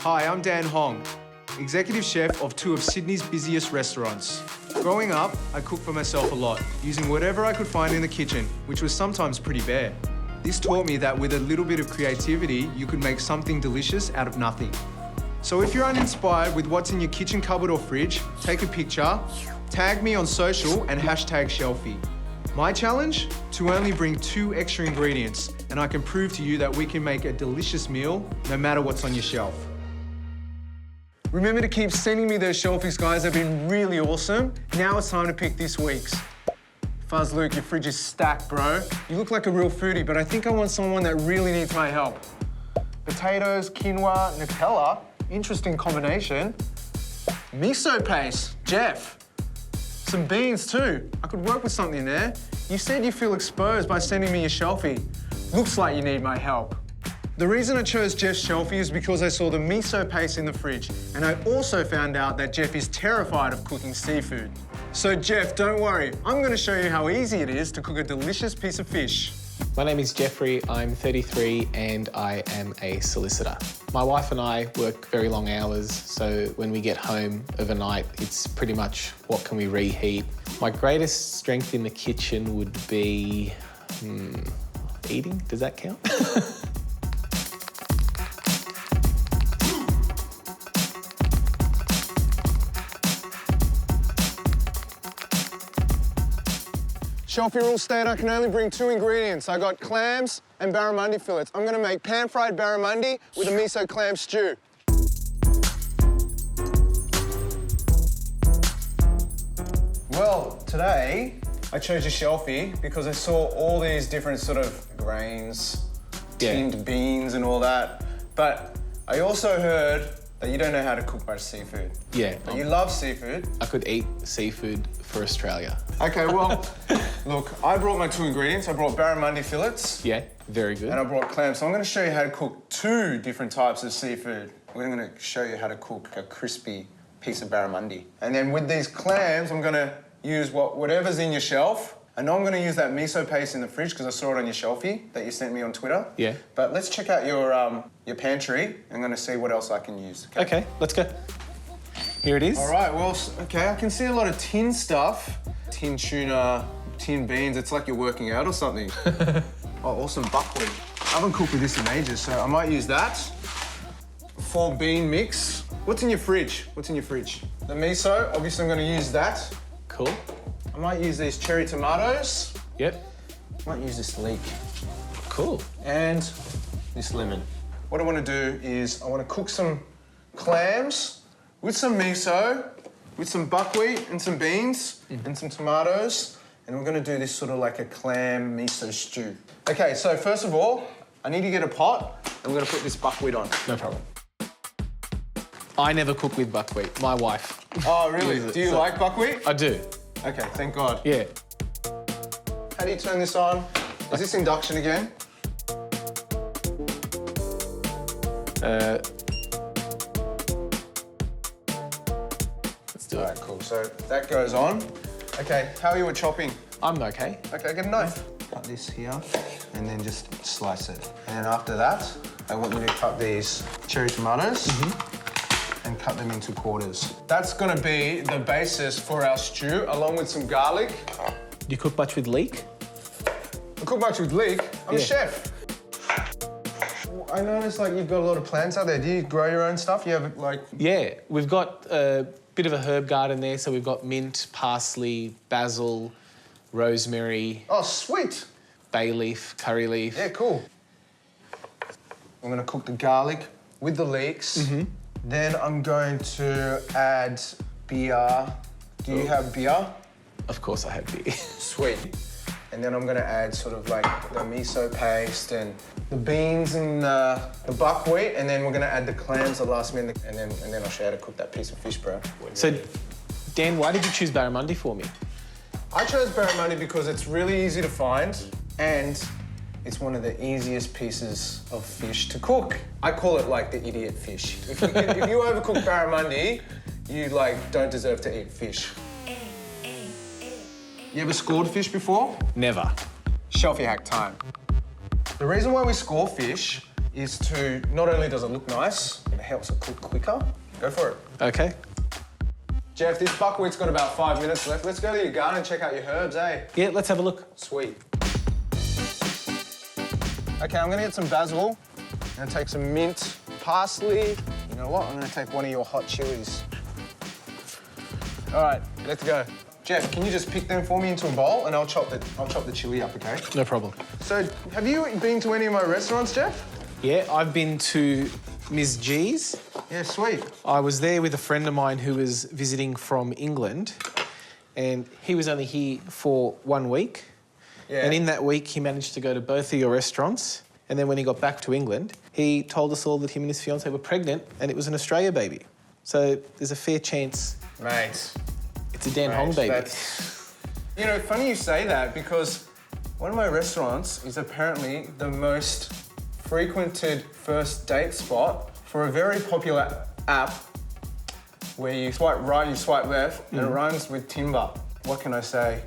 Hi, I'm Dan Hong, executive chef of two of Sydney's busiest restaurants. Growing up, I cooked for myself a lot, using whatever I could find in the kitchen, which was sometimes pretty bare. This taught me that with a little bit of creativity, you could make something delicious out of nothing. So if you're uninspired with what's in your kitchen cupboard or fridge, take a picture, tag me on social and hashtag Shelfie. My challenge? To only bring 2 extra ingredients, and I can prove to you that we can make a delicious meal no matter what's on your shelf. Remember to keep sending me those shelfies, guys. They've been really awesome. Now it's time to pick this week's. Fuzz Luke, your fridge is stacked, bro. You look like a real foodie, but I think I want someone that really needs my help. Potatoes, quinoa, Nutella. Interesting combination. Miso paste, Jeff. Some beans too. I could work with something there. You said you feel exposed by sending me your shelfie. Looks like you need my help. The reason I chose Jeff's shelfie is because I saw the miso paste in the fridge, and I also found out that Jeff is terrified of cooking seafood. So Jeff, don't worry, I'm going to show you how easy it is to cook a delicious piece of fish. My name is Jeffrey, I'm 33 and I am a solicitor. My wife and I work very long hours, so when we get home overnight, it's pretty much what can we reheat. My greatest strength in the kitchen would be eating. Does that count? Shelfie rule state I can only bring 2 ingredients. I got clams and barramundi fillets. I'm gonna make pan-fried barramundi with a miso clam stew. Well, today I chose a shelfie because I saw all these different sort of grains, tinned beans and all that. But I also heard that you don't know how to cook much seafood. Yeah. But you love seafood. I could eat seafood for Australia. Okay, well, look, I brought my 2 ingredients. I brought barramundi fillets. Yeah, very good. And I brought clams. So I'm going to show you how to cook 2 different types of seafood. We're going to show you how to cook a crispy piece of barramundi. And then with these clams, I'm going to use whatever's in your shelf. I know I'm going to use that miso paste in the fridge because I saw it on your shelfie that you sent me on Twitter. Yeah. But let's check out your pantry. I'm going to see what else I can use. Okay, let's go. Here it is. All right, well, okay, I can see a lot of tin stuff. Tin tuna, tin beans. It's like you're working out or something. Oh, awesome buckwheat. I haven't cooked with this in ages, so I might use that. 4 bean mix. What's in your fridge? What's in your fridge? The miso, obviously I'm going to use that. Cool. I might use these cherry tomatoes. Yep. I might use this leek. Cool. And this lemon. What I want to do is I want to cook some clams with some miso, with some buckwheat and some beans and some tomatoes. And we're going to do this sort of like a clam miso stew. Okay, so first of all, I need to get a pot and we're going to put this buckwheat on. No problem. I never cook with buckwheat. My wife. Oh, really? Do you like buckwheat? I do. Okay, thank God. Yeah. How do you turn this on? Is this induction again? Let's do All it. right, cool. So that goes on. Okay, how are you at chopping? I'm okay. Okay, get a knife. Cut this here and then just slice it. And after that, I want you to cut these cherry tomatoes and cut them into quarters. That's gonna be the basis for our stew, along with some garlic. Do you cook much with leek? I cook much with leek. I'm a chef. I noticed like you've got a lot of plants out there. Do you grow your own stuff? You have like... Yeah, we've got a bit of a herb garden there, so we've got mint, parsley, basil, rosemary. Oh, sweet. Bay leaf, curry leaf. Yeah, cool. I'm gonna cook the garlic with the leeks. Then I'm going to add beer. Do you have beer? Of course I have beer. Sweet. And then I'm gonna add sort of like the miso paste and the beans and the buckwheat, and then we're gonna add the clams the last minute, and then I'll show you how to cook that piece of fish, bro. So, Dan, why did you choose barramundi for me? I chose barramundi because it's really easy to find and it's one of the easiest pieces of fish to cook. I call it like the idiot fish. If you overcook barramundi, you like don't deserve to eat fish. You ever scored fish before? Never. Shelfie hack time. The reason why we score fish is to, not only does it look nice, it helps it cook quicker. Go for it. Okay. Jeff, this buckwheat's got about 5 minutes left. Let's go to your garden and check out your herbs, eh? Yeah, let's have a look. Sweet. Okay, I'm gonna get some basil. I'm gonna take some mint, parsley. You know what? I'm gonna take one of your hot chilies. All right, let's go. Jeff, can you just pick them for me into a bowl and I'll chop the chili up, okay? No problem. So, have you been to any of my restaurants, Jeff? Yeah, I've been to Ms. G's. Yeah, sweet. I was there with a friend of mine who was visiting from England, and he was only here for 1 week. Yeah. And in that week, he managed to go to both of your restaurants. And then when he got back to England, he told us all that him and his fiancée were pregnant, and it was an Australia baby. So there's a fair chance Mate. it's a Dan Hong baby. You know, funny you say that because one of my restaurants is apparently the most frequented first date spot for a very popular app where you swipe right, you swipe left, and it rhymes with timber. What can I say?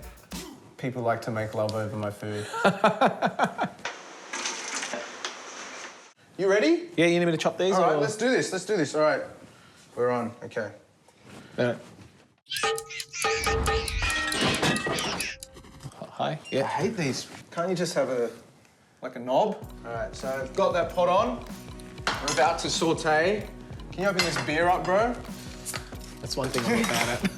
People like to make love over my food. You ready? Yeah, you need me to chop these? All right, or... let's do this. Let's do this. All right. We're on. Okay. Hi. I Yeah. hate these. Can't you just have a knob? All right, so I've got that pot on. We're about to saute. Can you open this beer up, bro? That's one thing I'm bad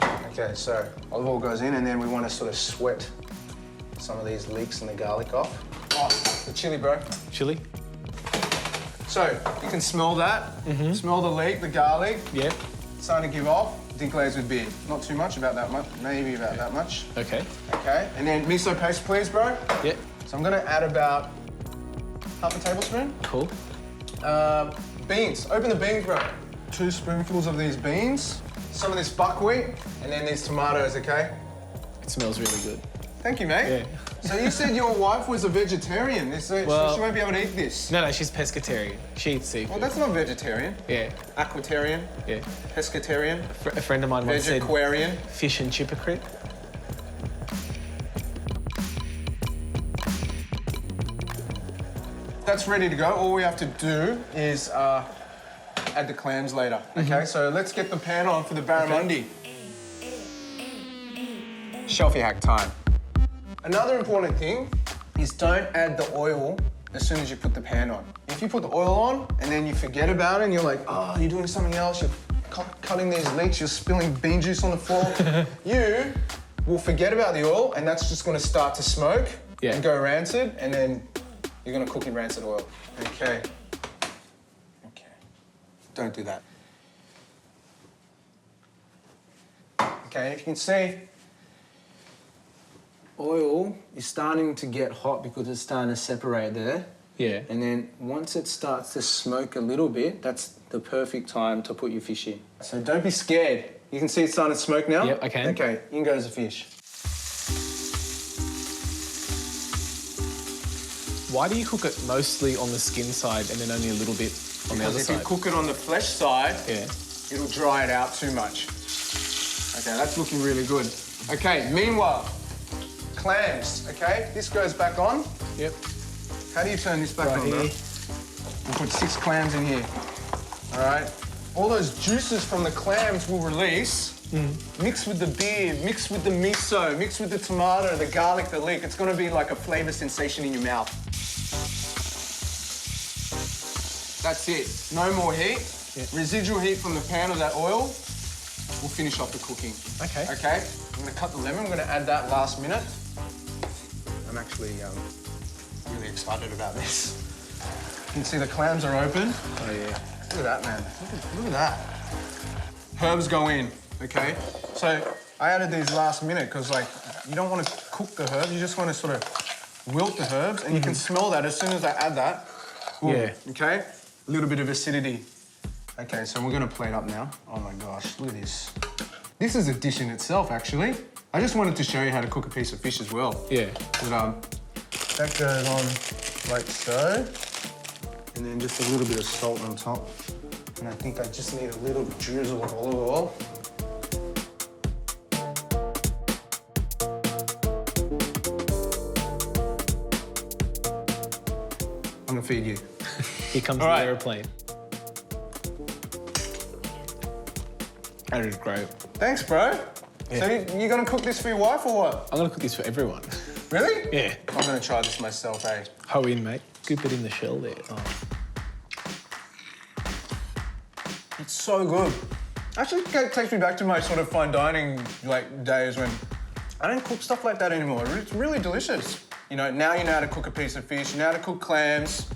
at. Okay, so olive oil goes in, and then we want to sort of sweat some of these leeks and the garlic off. Oh, the chili, bro. Chili? So you can smell that. Smell the leek, the garlic. Yeah. Starting to give off. Deglaze with beer. Not too much, about that much. Maybe about that much. Okay. Okay, and then miso paste, please, bro. Yeah. So I'm gonna add about half a tablespoon. Cool. Beans. Open the beans, bro. 2 spoonfuls of these beans. Some of this buckwheat, and then these tomatoes, okay? It smells really good. Thank you, mate. Yeah. So you said your wife was a vegetarian. So Well- she won't be able to eat this. No, she's pescatarian. She eats seafood. Well, that's not vegetarian. Yeah. Aquatarian, Yeah. pescatarian, A friend of mine once said vegetarian. fish and hypocrite. That's ready to go. All we have to do is add the clams later. Okay, so let's get the pan on for the barramundi. Shelfie hack time. Another important thing is don't add the oil as soon as you put the pan on. If you put the oil on and then you forget about it and you're like, oh, you're doing something else, you're cutting these leeks, you're spilling bean juice on the floor, you will forget about the oil and that's just gonna start to smoke and go rancid, and then you're gonna cook in rancid oil. Okay. Okay. Don't do that. Okay, if you can see, oil is starting to get hot because it's starting to separate there. Yeah. And then once it starts to smoke a little bit, that's the perfect time to put your fish in. So don't be scared. You can see it's starting to smoke now? Yep, I can. Okay, in goes the fish. Why do you cook it mostly on the skin side and then only a little bit on the other Because if side? you cook it on the flesh side, Yeah. it'll dry it out too much. Okay, that's looking really good. Okay, meanwhile, clams, okay? This goes back on. Yep. How do you turn this back Right on, bro? here. We'll put 6 clams in here. All right? All those juices from the clams will release. Mix with the beer, mix with the miso, mix with the tomato, the garlic, the leek. It's gonna be like a flavor sensation in your mouth. That's it. No more heat. Yeah. Residual heat from the pan of that oil will finish off the cooking. Okay. Okay? I'm gonna cut the lemon. I'm gonna add that last minute. I'm actually really excited about this. You can see the clams are open. Oh, yeah. Look at that, man. Look at that. Herbs go in, okay? So I added these last minute because, like, you don't want to cook the herbs. You just want to sort of wilt the herbs, and you can smell that as soon as I add that. Ooh, Yeah. Okay? A little bit of acidity. Okay, so we're going to plate up now. Oh, my gosh. Look at this. This is a dish in itself, actually. I just wanted to show you how to cook a piece of fish as well. Yeah. But, that goes on like so. And then just a little bit of salt on top. And I think I just need a little drizzle of olive oil. I'm gonna feed you. Here comes All the right. aeroplane. That is great. Thanks, bro. Yeah. So you gonna cook this for your wife or what? I'm gonna cook this for everyone. Really? Yeah. I'm gonna try this myself, eh? Hoe in, mate. Scoop it in the shell there. Oh. It's so good. Actually, it takes me back to my sort of fine dining days when I don't cook stuff like that anymore. It's really delicious. You know, now you know how to cook a piece of fish, you know how to cook clams.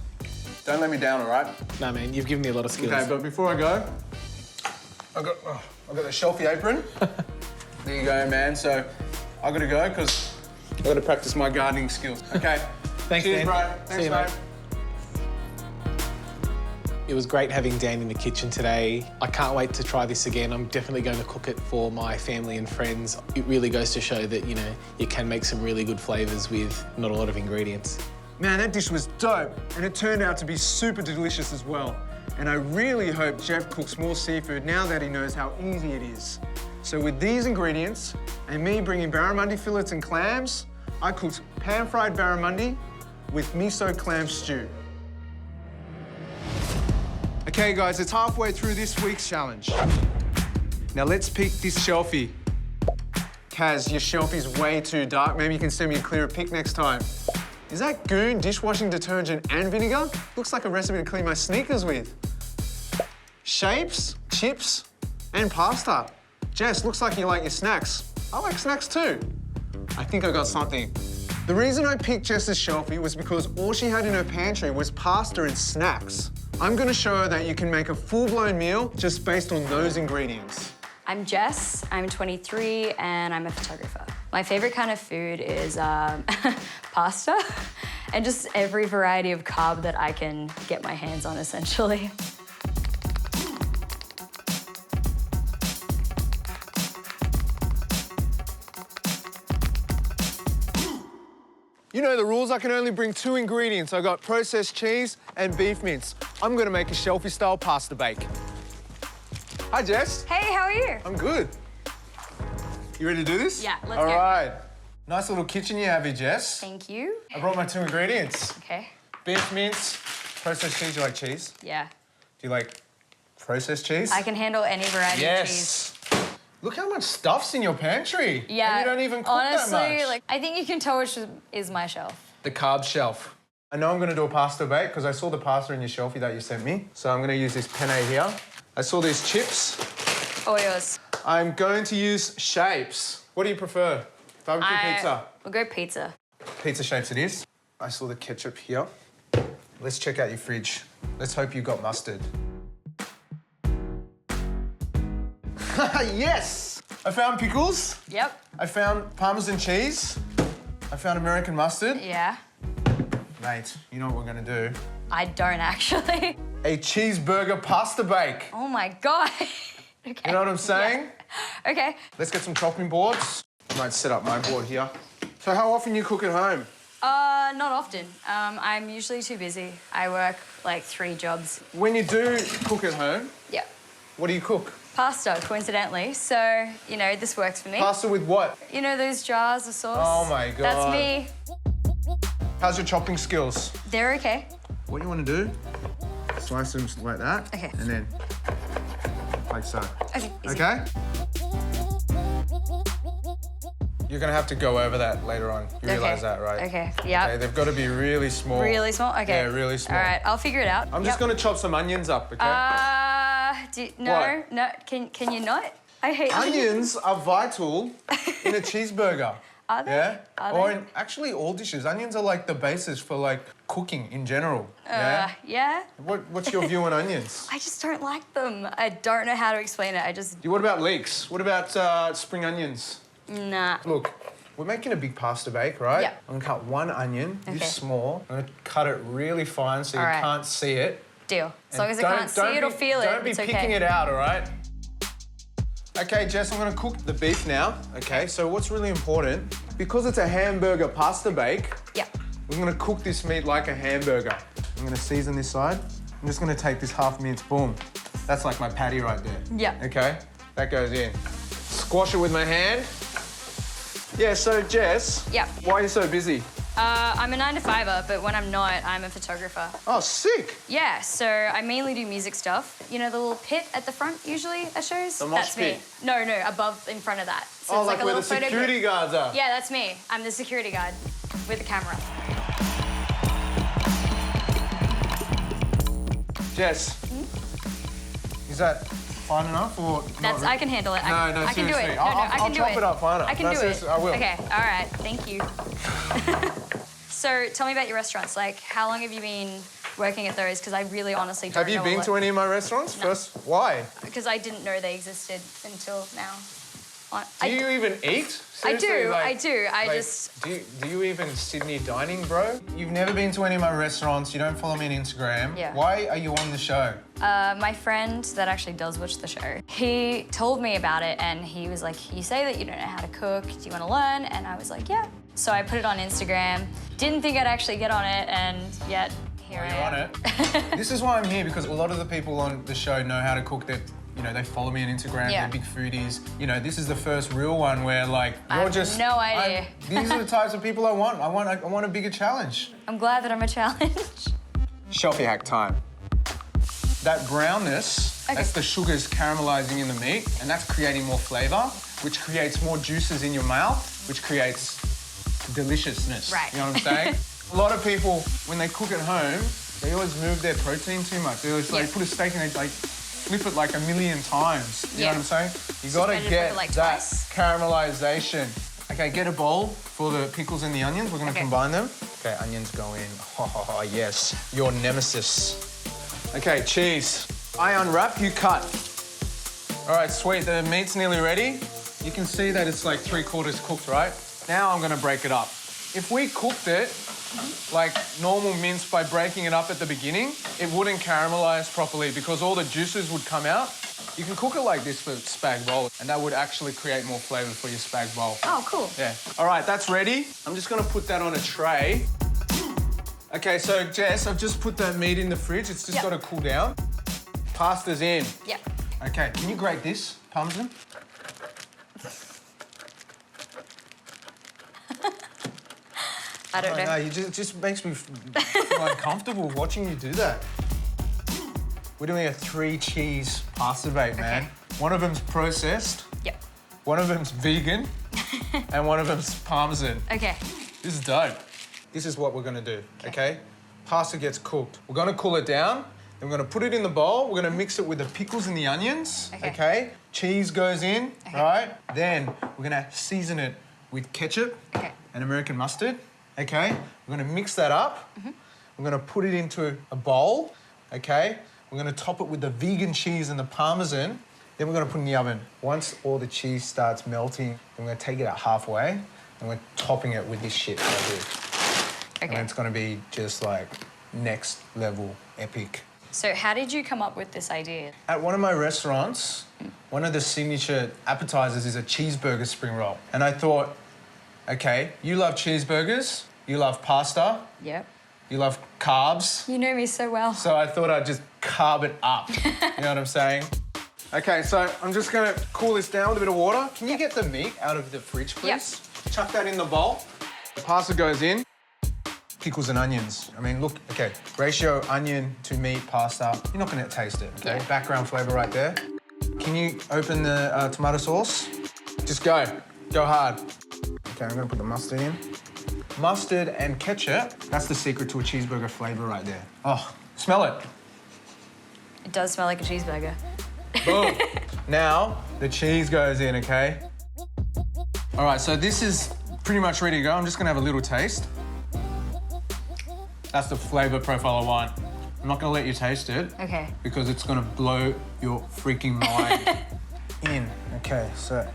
Don't let me down, all right? Nah, man, you've given me a lot of skills. Okay, but before I go, I've got the Shelfie apron. There you go, man. So I gotta go because I gotta practice my gardening skills. Okay. Thanks, Cheers, Dan. bro. See Thanks, you, mate. mate. It was great having Dan in the kitchen today. I can't wait to try this again. I'm definitely going to cook it for my family and friends. It really goes to show that, you know, you can make some really good flavours with not a lot of ingredients. Man, that dish was dope, and it turned out to be super delicious as well. And I really hope Jeff cooks more seafood now that he knows how easy it is. So with these ingredients, and me bringing barramundi fillets and clams, I cooked pan-fried barramundi with miso clam stew. Okay, guys, it's halfway through this week's challenge. Now let's pick this Shelfie. Kaz, your Shelfie's way too dark. Maybe you can send me a clearer pic next time. Is that Goon dishwashing detergent and vinegar? Looks like a recipe to clean my sneakers with. Shapes, chips, and pasta. Jess, looks like you like your snacks. I like snacks too. I think I got something. The reason I picked Jess's Shelfie was because all she had in her pantry was pasta and snacks. I'm gonna show her that you can make a full-blown meal just based on those ingredients. I'm Jess, I'm 23, and I'm a photographer. My favorite kind of food is pasta and just every variety of carb that I can get my hands on, essentially. You know the rules, I can only bring 2 ingredients. I got processed cheese and beef mince. I'm gonna make a Shelfie-style pasta bake. Hi, Jess. Hey, how are you? I'm good. You ready to do this? Yeah, let's All go. right. Nice little kitchen you have here, Jess. Thank you. I brought my 2 ingredients. Okay. Beef mince, processed cheese. You like cheese? Yeah. Do you like processed cheese? I can handle any variety of cheese. Yes. Look how much stuff's in your pantry. Yeah. And you don't even cook honestly, that much. like, I think you can tell which is my shelf. The carb shelf. I know I'm gonna do a pasta bake because I saw the pasta in your Shelfie that you sent me. So I'm gonna use this penne here. I saw these chips. All yours. I'm going to use shapes. What do you prefer? Barbecue pizza? We'll go pizza. Pizza shapes it is. I saw the ketchup here. Let's check out your fridge. Let's hope you got mustard. Yes! I found pickles. Yep. I found Parmesan cheese. I found American mustard. Yeah. Mate, you know what we're gonna do? I don't actually. A cheeseburger pasta bake. Oh my God. Okay. You know what I'm saying? Yeah. Okay. Let's get some chopping boards. I might set up my board here. So how often you cook at home? Not often. I'm usually too busy. I work like 3 jobs. When you do cook at home, Yeah. what do you cook? Pasta, coincidentally. So, you know, this works for me. Pasta with what? You know those jars of sauce? Oh my God. That's me. How's your chopping skills? They're okay. What you want to do, slice them like that. Okay. And then like so. Okay. Easy. Okay? You're going to have to go over that later on. You realise that, right? Okay. Yeah. Okay, they've got to be really small. Really small? Okay. Yeah, really small. All right, I'll figure it out. I'm just going to chop some onions up, okay? No, What? no. Can you not? I hate Onions are vital in a cheeseburger. Are they? Yeah? Are Or they? in actually all dishes. Onions are like the basis for like cooking in general. Yeah? Yeah? What's your view on onions? I just don't like them. I don't know how to explain it. I just, What about leeks? What about spring onions? nah. Look, we're making a big pasta bake, right? Yeah. I'm gonna cut 1 onion, Okay. this small. I'm gonna cut it really fine so All you right. can't see it. Deal. As And long as I can't see it or feel it, Don't be it's picking okay. it out, all right? Okay, Jess, I'm gonna cook the beef now, okay? So what's really important, because it's a hamburger pasta bake, Yeah. we're gonna cook this meat like a hamburger. I'm gonna season this side. I'm just gonna take this half mince, boom. That's like my patty right there. Yeah. Okay, that goes in. Squash it with my hand. Yeah, so Jess. Yeah. Why are you so busy? I'm a 9-to-5er, but when I'm not, I'm a photographer. Oh, sick. Yeah, so I mainly do music stuff. You know the little pit at the front usually at shows? The mosh That's pit? me. No, above, in front of that. So Oh, it's like a where little the photo security pit. guards are. Yeah, that's me. I'm the security guard with the camera. Jess, is that fine enough or That's, I can handle it. No, I can do seriously. it. No, I can I'll do chop it up fine. I can No, do it. seriously, I will. Okay, all right, thank you. So tell me about your restaurants. Like, how long have you been working at those? Because I really honestly don't know. Have you been to any of my restaurants? No. First, why? Because I didn't know they existed until now. Do you even eat? Seriously, I do. I like, just... Do you even Sydney dining, bro? You've never been to any of my restaurants. You don't follow me on Instagram. Yeah. Why are you on the show? My friend that actually does watch the show, he told me about it and he was like, you say that you don't know how to cook. Do you want to learn? And I was like, yeah. So I put it on Instagram. Didn't think I'd actually get on it, and yet here I am. You're on it. This is why I'm here, because a lot of the people on the show know how to cook. They follow me on Instagram, Yeah. they're big foodies. This is the first real one where, like, I have no idea. These are the types of people I want. I want a bigger challenge. I'm glad that I'm a challenge. Shelfie hack time. That brownness, Okay. that's the sugars caramelizing in the meat, and that's creating more flavour, which creates more juices in your mouth, which creates deliciousness. Right. You know what I'm saying? A lot of people, when they cook at home, they always move their protein too much. They always like put a steak and they like flip it like a million times. You know what I'm saying? You gotta better to get flip it, like, that twice? caramelization. Okay, get a bowl for the pickles and the onions. We're gonna combine them. Okay, onions go in. Oh, yes. Your nemesis. Okay, cheese. I unwrap, you cut. All right, sweet. The meat's nearly ready. You can see that it's like 3/4 cooked, right? Now I'm gonna break it up. If we cooked it like normal mince by breaking it up at the beginning, it wouldn't caramelize properly because all the juices would come out. You can cook it like this for spag bowl, and that would actually create more flavour for your spag bowl. Oh, cool. Yeah. All right, that's ready. I'm just gonna put that on a tray. Okay, so Jess, I've just put that meat in the fridge. It's just gotta cool down. Pasta's in. Yep. Okay, can you grate this, Parmesan? I don't know. No, it just makes me feel uncomfortable watching you do that. We're doing a 3-cheese pasta bake, man. Okay. One of them's processed, Yep. one of them's vegan, and one of them's Parmesan. Okay. This is dope. This is what we're gonna do, okay? Pasta gets cooked. We're gonna cool it down, then we're gonna put it in the bowl. We're gonna mix it with the pickles and the onions, okay? Cheese goes in, right? Then we're gonna season it with ketchup and American mustard, okay? We're gonna mix that up. We're gonna put it into a bowl, okay? We're gonna top it with the vegan cheese and the Parmesan. Then we're gonna put it in the oven. Once all the cheese starts melting, we're gonna take it out halfway and we're topping it with this shit right here. Okay. And it's gonna be just like next level epic. So how did you come up with this idea? At one of my restaurants, one of the signature appetizers is a cheeseburger spring roll. And I thought, okay, you love cheeseburgers, you love pasta, Yep. you love carbs. You know me so well. So I thought I'd just carb it up. You know what I'm saying? Okay, so I'm just gonna cool this down with a bit of water. Can you get the meat out of the fridge, please? Chuck that in the bowl. The pasta goes in. Pickles and onions. I mean, look, okay, ratio onion to meat, pasta. You're not gonna taste it, okay? Yeah. Background flavour right there. Can you open the tomato sauce? Just go hard. Okay, I'm gonna put the mustard in. Mustard and ketchup, that's the secret to a cheeseburger flavour right there. Oh, smell it. It does smell like a cheeseburger. Boom. Now, the cheese goes in, okay? All right, so this is pretty much ready to go. I'm just gonna have a little taste. That's the flavour profile I want. I'm not gonna let you taste it. Okay. Because it's gonna blow your freaking mind in. Okay, so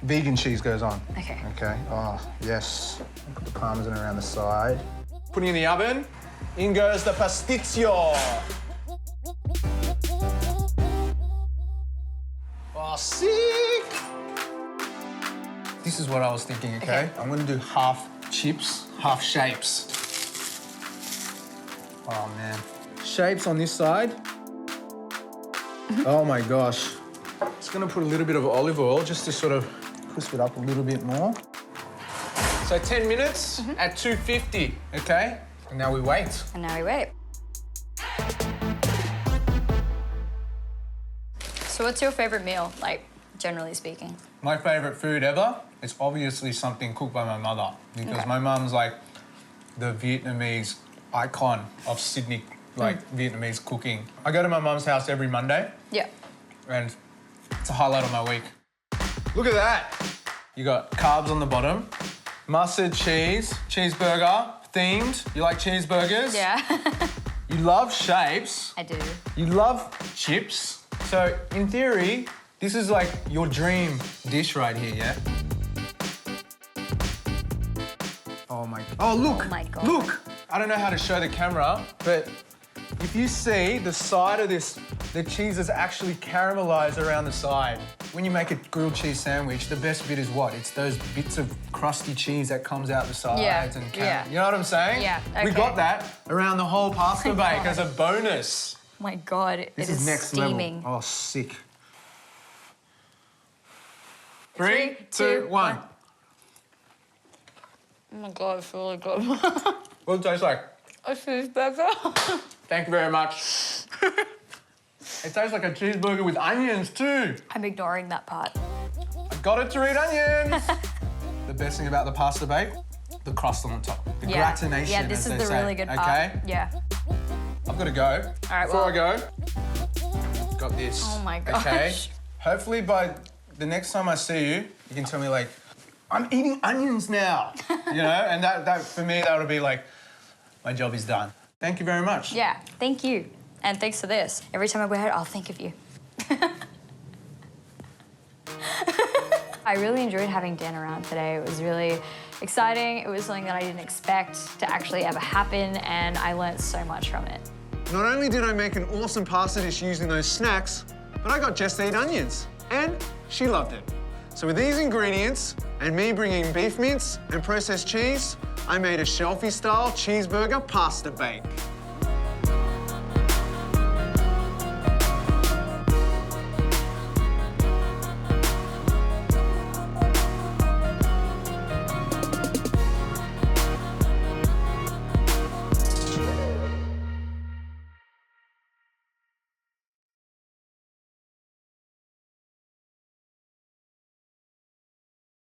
vegan cheese goes on. Okay. Okay, oh, yes. Put the Parmesan around the side. Put it in the oven. In goes the pasticcio. Oh, sick! This is what I was thinking, okay? I'm gonna do half chips, half shapes. Oh, man. Shapes on this side. Oh, my gosh. Just gonna put a little bit of olive oil just to sort of crisp it up a little bit more. So 10 minutes at 250, okay? And now we wait. And now we wait. So what's your favourite meal, like, generally speaking? My favourite food ever is obviously something cooked by my mother because my mum's like the Vietnamese icon of Sydney, like Vietnamese cooking. I go to my mum's house every Monday. Yeah. And it's a highlight of my week. Look at that. You got carbs on the bottom, mustard cheese, cheeseburger, themed. You like cheeseburgers? Yeah. You love shapes. I do. You love chips. So, in theory, this is like your dream dish right here, yeah? Oh my... Oh, look! Oh my God. Look! I don't know how to show the camera, but if you see the side of this, the cheese is actually caramelized around the side. When you make a grilled cheese sandwich, the best bit is what? It's those bits of crusty cheese that comes out the sides and you know what I'm saying? Yeah, We okay. got that around the whole pasta Oh my bake as a bonus. Oh my God, This it is next steaming. level. Oh, sick. 3, 2, 1. Oh my God, it's really good. What does it taste like? A cheeseburger. Thank you very much. It tastes like a cheeseburger with onions too. I'm ignoring that part. I got it to eat onions. The best thing about the pasta bake, the crust on the top. The gratination, Yeah, this as is they the say. really good part. Okay? Yeah. I've got to go. All right, Before well- I go, got this. Oh my gosh. Okay? Hopefully by the next time I see you, you can tell me like, I'm eating onions now. You know? And that for me, that would be like, my job is done. Thank you very much. Yeah, thank you. And thanks for this. Every time I wear it, I'll think of you. I really enjoyed having Dan around today. It was really exciting. It was something that I didn't expect to actually ever happen, and I learned so much from it. Not only did I make an awesome pasta dish using those snacks, but I got Jess to eat onions, and she loved it. So with these ingredients, and me bringing beef mince and processed cheese, I made a Shelfie-style cheeseburger pasta bake.